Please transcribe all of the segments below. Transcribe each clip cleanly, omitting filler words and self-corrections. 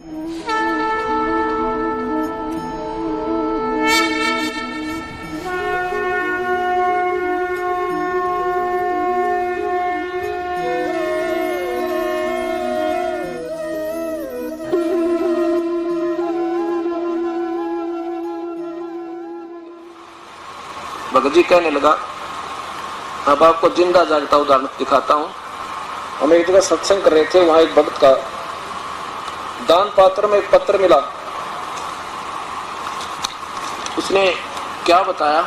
भगत जी कहने लगा, अब आपको जिंदा जागता उदाहरण दिखाता हूं। हम एक जगह सत्संग कर रहे थे, वहां एक भक्त का दान पात्र में एक पत्र मिला। उसने क्या बताया,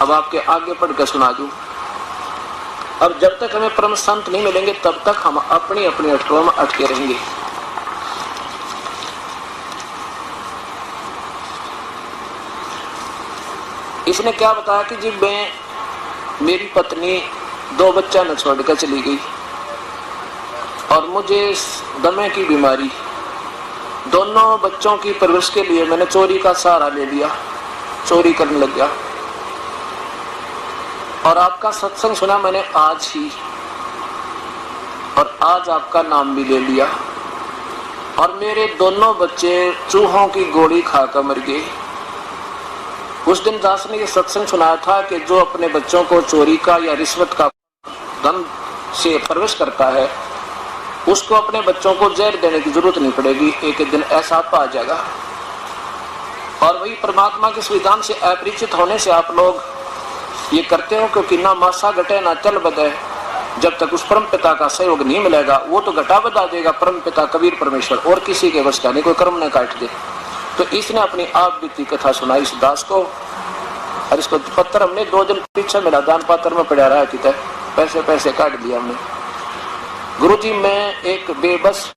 अब आपके आगे पढ़कर सुना दूं। अब जब तक हमें परम संत नहीं मिलेंगे तब तक हम अपनी अपनी अटकलों में अटके रहेंगे। इसने क्या बताया कि जी मेरी पत्नी 2 बच्चा न छोड़कर चली गई और मुझे दमे की बीमारी, दोनों बच्चों की परवरिश के लिए मैंने चोरी का सहारा ले लिया, चोरी करने लग गया। और आपका सत्संग सुना मैंने आज ही, और आज आपका नाम भी ले लिया, और मेरे दोनों बच्चे चूहों की गोली खाकर मर गए। उस दिन दास ने ये सत्संग सुनाया था कि जो अपने बच्चों को चोरी का या रिश्वत का धन से परवरिश करता है, उसको अपने बच्चों को जहर देने की जरूरत नहीं पड़ेगी, एक दिन ऐसा आ जाएगा। और वही परमात्मा के विधान से अपरिचित होने से आप लोग ये करते हो, क्योंकि ना मासा घटे ना चल बदे। जब तक उस परम पिता का सहयोग नहीं मिलेगा, वो तो घटा बदा देगा परम पिता कबीर परमेश्वर, और किसी के वश का नहीं, कोई कर्म न काट दे। तो इसने अपनी आप बीती कथा सुनाई इस दास को, और इसको पत्र हमने 2 दिन पीछे मिला, दान पात्र में पड़ा रहा कि पैसे काट दिया हमने। गुरुजी मैं एक बेबस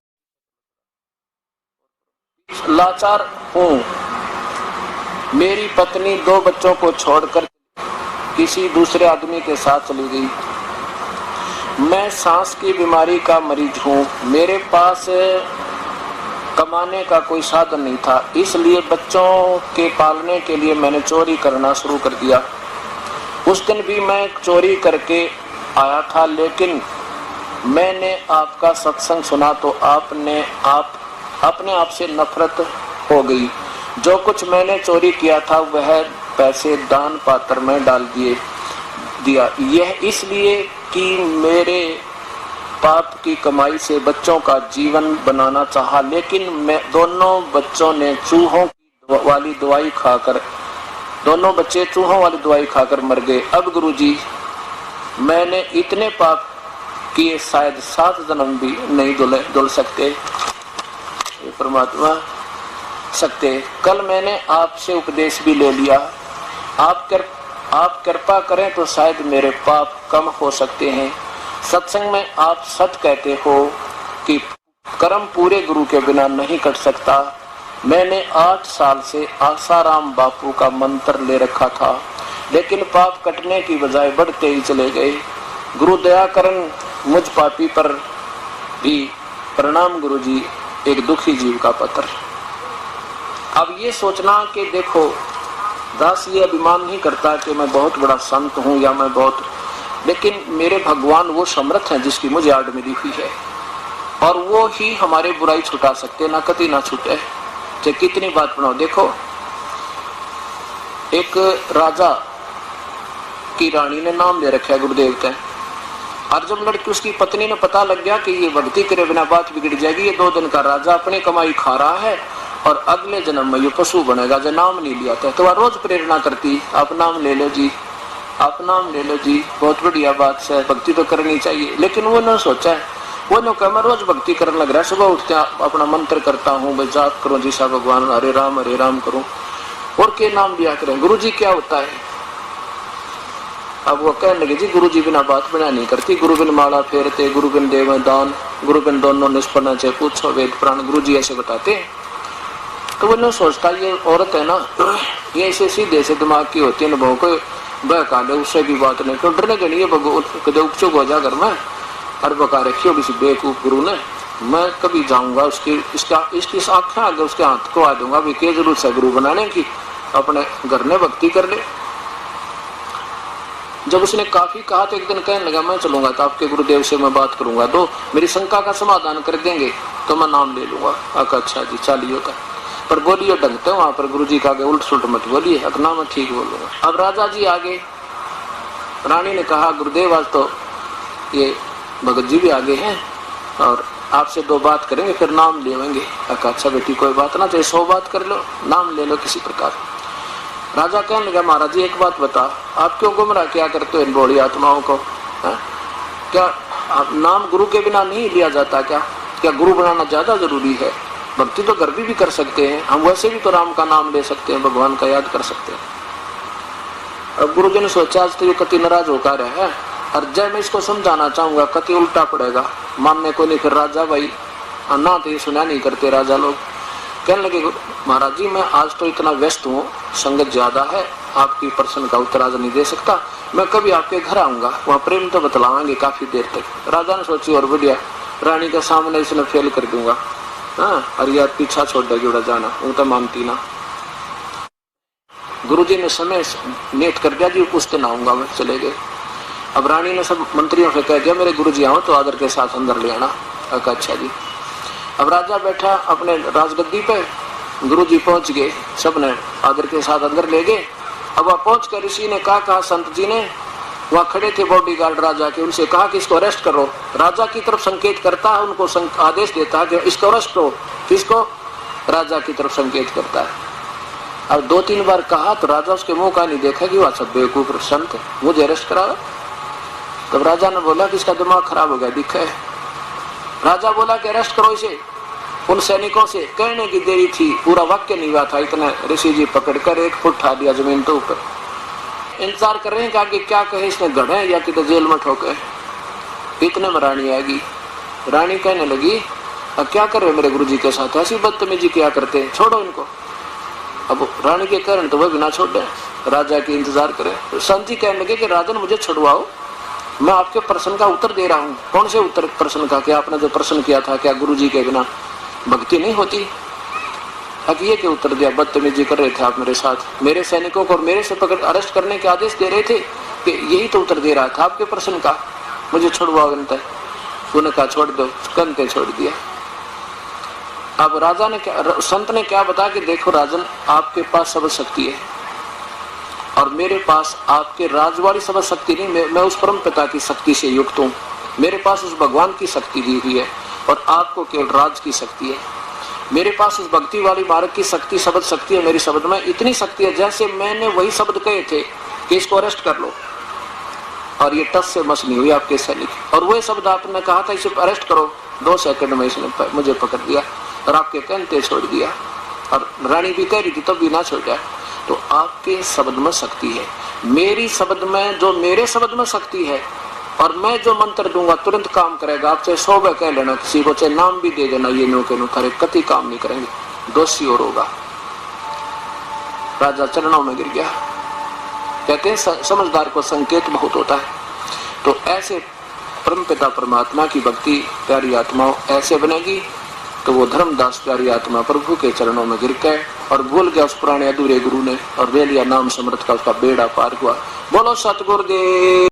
लाचार हूं, मेरी पत्नी 2 बच्चों को छोड़कर किसी दूसरे आदमी के साथ चली गई। मैं सांस की बीमारी का मरीज हूं, मेरे पास कमाने का कोई साधन नहीं था, इसलिए बच्चों के पालने के लिए मैंने चोरी करना शुरू कर दिया। उस दिन भी मैं चोरी करके आया था, लेकिन मैंने आपका सत्संग सुना तो अपने आप से नफरत हो गई। जो कुछ मैंने चोरी किया था वह पैसे दान पात्र में डाल दिया। यह इसलिए कि मेरे पाप की कमाई से बच्चों का जीवन बनाना चाहा, लेकिन मैं दोनों बच्चों ने चूहों वाली दवाई खाकर, दोनों बच्चे चूहों वाली दवाई खाकर मर गए। अब गुरुजी मैंने इतने पाप किए, शायद 7 जन्म भी नहीं धुल सकते परमात्मा सकते। कल मैंने आपसे उपदेश भी ले लिया, आप कृपा करें तो शायद मेरे पाप कम हो सकते हैं। सत्संग में आप सच कहते हो कि कर्म पूरे गुरु के बिना नहीं कट सकता। मैंने 8 साल से आसाराम बापू का मंत्र ले रखा था, लेकिन पाप कटने की बजाय बढ़ते ही चले गए। गुरु दया करन मुझ पापी पर भी। प्रणाम गुरुजी, एक दुखी जीव का पत्र। अब ये सोचना कि देखो दास ये अभिमान नहीं करता कि मैं बहुत बड़ा संत हूं या मैं बहुत, लेकिन मेरे भगवान वो समर्थ हैं जिसकी मुझे आड़ मिली हुई है, और वो ही हमारे बुराई छुटा सकते, ना कति ना छूटे, चाहे कितनी बात बनाओ। देखो एक राजा की रानी ने नाम ले रखा है गुरुदेव का, और जब लड़की उसकी पत्नी ने पता लग गया कि ये भक्ति करे बिना बात बिगड़ जाएगी, ये 2 दिन का राजा अपनी कमाई खा रहा है और अगले जन्म में ये पशु बनेगा, जो नाम नहीं लिया था। तो वह रोज प्रेरणा करती, आप नाम ले लो जी, आप नाम ले लो जी, बहुत बढ़िया बात है, भक्ति तो करनी चाहिए। लेकिन वो न सोचा है, वो न कहा मैं रोज भक्ति करने लग रहा है, सुबह उठते अपना मंत्र करता हूँ, भाई जाप करो जी सा भगवान हरे राम करूं, और के नाम लिया करें। गुरु जी क्या होता है? अब वो कहने लगे जी गुरु जी बिना बात बना नहीं करती, गुरु बिन माला फेरते, गुरु बिन देव दान, गुरु बिन दोनों निष्पन्न चाहे पूछो वेद प्राण, गुरु जी ऐसे बताते हैं। तो वो न सोचता ये औरत है ना, ये ऐसे सीधे से दिमाग की होती है, अनुभव को बहका ले, उससे भी बात नहीं, क्यों डरने के लिए कदे उपचुप हो जा कर मैं, और बका रखी होगी बेवकूफ गुरु ने, मैं कभी जाऊंगा इसकी आंखें आगे उसके हाथ को आ दूंगा, भी क्या जरूरत है गुरु बनाने की, अपने घर में भक्ति कर ले। जब उसने काफी कहा तो एक दिन कहने लगा, मैं चलूंगा तो आपके गुरुदेव से मैं बात करूंगा, तो मेरी शंका का समाधान कर देंगे तो मैं नाम ले लूंगा। आका अच्छा जी चालिए का, पर बोलिए ढंगते वहां पर गुरु जी का आगे उल्ट सुल्ट मत बोलिए, अपना मैं ठीक बोलूंगा। अब राजा जी आगे, रानी ने कहा गुरुदेव आज तो ये भगत जी भी आगे हैं और आपसे 2 बात करेंगे फिर नाम लेंगे। अच्छा बेटी कोई बात ना, चाहे 100 बात कर लो, नाम ले लो किसी प्रकार। राजा कहने लगा महाराज जी एक बात बता, आप क्यों गुमराह क्या करते हो इन बूढ़ी आत्माओं को? क्या आप नाम गुरु के बिना नहीं लिया जाता क्या गुरु बनाना ज्यादा जरूरी है? भक्ति तो घर भी कर सकते हैं हम, वैसे भी तो राम का नाम ले सकते हैं, भगवान का याद कर सकते हैं। अब गुरु जी ने सोचा आज तो ये कति नाराज होकर है, और जब मैं इसको समझाना चाहूंगा कति उल्टा पड़ेगा, मानने को नहीं। फिर राजा भाई ना तो ये सुना नहीं करते राजा लोग। कहने लगे महाराज जी मैं आज तो इतना व्यस्त हूँ, संगत ज्यादा है, आपकी प्रश्न का उत्तर आज नहीं दे सकता, मैं कभी आपके घर आऊंगा, वहाँ प्रेम तो बतलावांगे काफी देर तक। राजा ने सोची और बढ़िया, रानी के सामने इसने फेल कर दूंगा, हाँ और यार पीछा छोड़ देगी उड़ा जाना, वो तो मानती ना। गुरुजी ने समय नेट कर दिया जी, उस दिन आऊंगा मैं, चले गए। अब रानी ने सब मंत्रियों से कह दिया मेरे गुरुजी आओ तो आदर के साथ अंदर ले आना। अच्छा जी। अब राजा बैठा अपने राजगद्दी पे, गुरुजी पहुंच गए, सबने आदर के साथ अंदर ले गए। अब वहां पहुंच कर ऋषि ने कहा संत जी ने, वहां खड़े थे बॉडीगार्ड राजा के, उनसे कहा कि इसको अरेस्ट करो। राजा की तरफ संकेत करता है, उनको आदेश देता है कि इसको अरेस्ट करो। किसको? राजा की तरफ संकेत करता है। अब 2-3 बार कहा तो राजा उसके मुंह का नहीं देखा कि वह सब बेवकूफ संत है, मुझे अरेस्ट करा। तब राजा ने बोला कि इसका दिमाग खराब हो गया, दिखा है। राजा बोला कि अरेस्ट करो इसे। उन सैनिकों से कहने की देरी थी, पूरा वाक्य नहीं हुआ था, इतना ऋषि जी पकड़कर 1 फुट उठा दिया जमीन तो ऊपर। इंतजार कर रहे हैं कि क्या कहे, इसने गढ़े या कि तो जेल में ठोके। इतने में रानी आएगी। रानी कहने लगी अब क्या कर रहे हो मेरे गुरुजी के साथ, ऐसी बदतमीजी क्या करते हैं, छोड़ो इनको। अब रानी के कारण तो वह भी ना छोड़ दे, राजा की इंतजार करे। तो संत जी कहने लगे कि राजन मुझे छुड़वाओ, मैं आपके प्रश्न का उत्तर दे रहा हूँ। कौन से उत्तर प्रश्न का? कि आपने जो प्रश्न किया था क्या गुरुजी के बिना भक्ति नहीं होती? ये के उत्तर दिया, बदतमीजी कर रहे थे आप मेरे साथ, मेरे सैनिकों को और मेरे से पकड़ अरेस्ट करने के आदेश दे रहे थे, कि यही तो उत्तर दे रहा था आपके प्रश्न का, मुझे छुड़वाओ। उन्होंने कहा छोड़ दो, कंते छोड़ दिया। अब राजा ने क्या, संत ने क्या बताया कि देखो राजन आपके पास सब शक्ति है और मेरे पास आपके राज वाली सब शक्ति नहीं, मैं उस परम पिता की शक्ति से युक्त हूँ, मेरे पास उस भगवान की शक्ति दी हुई है और आपको केवल राज की शक्ति है। मेरे पास उस भक्ति वाली मार्ग की शक्ति, शब्द शक्ति है, मेरी शब्द में इतनी शक्ति है जैसे मैंने वही शब्द कहे थे कि इसको अरेस्ट कर लो और ये टस से मस नहीं हुई आपके सैनिक, और वही शब्द आपने कहा था इसे अरेस्ट करो, 2 सेकंड में इसने मुझे पकड़ दिया और आपके कहते छोड़ दिया। और रानी भी कह रही थी तब भी ना छोड़ा। तो आपके शब्द में शक्ति है, मेरी शब्द में, जो मेरे शब्द में शक्ति है और मैं जो मंत्र दूंगा तुरंत काम करेगा। आप चाहे 100 बार कह लेना किसी को, चाहे नाम भी दे देना, ये नो के नो करे, कति काम नहीं करेंगे, दोषी और होगा। राजा चरणों में गिर गया। कहते हैं समझदार को संकेत बहुत होता है। तो ऐसे परमपिता परमात्मा की भक्ति प्यारी आत्माओं ऐसे बनेगी तो वो धर्मदास प्यारी आत्मा प्रभु के चरणों में गिर गए और भूल गया उस पुराने अधूरे गुरु ने, और वे लिया नाम समर्थ का, उसका बेड़ा पार हुआ। बोलो सतगुरुदेव।